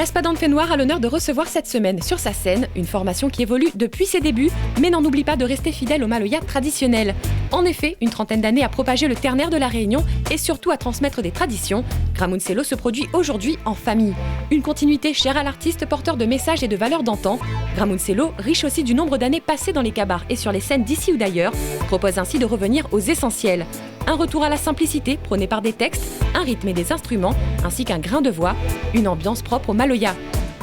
Raspadant Fait Noir a l'honneur de recevoir cette semaine sur sa scène une formation qui évolue depuis ses débuts, mais n'en oublie pas de rester fidèle au Maloya traditionnel. En effet, une trentaine d'années à propager le ternaire de la Réunion et surtout à transmettre des traditions, Gramuncelo se produit aujourd'hui en famille. Une continuité chère à l'artiste porteur de messages et de valeurs d'antan, Gramuncelo, riche aussi du nombre d'années passées dans les cabars et sur les scènes d'ici ou d'ailleurs, propose ainsi de revenir aux essentiels. Un retour à la simplicité prôné par des textes, un rythme et des instruments, ainsi qu'un grain de voix, une ambiance propre au Maloya.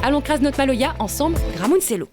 Allons crase notre Maloya ensemble, Gramuncelo.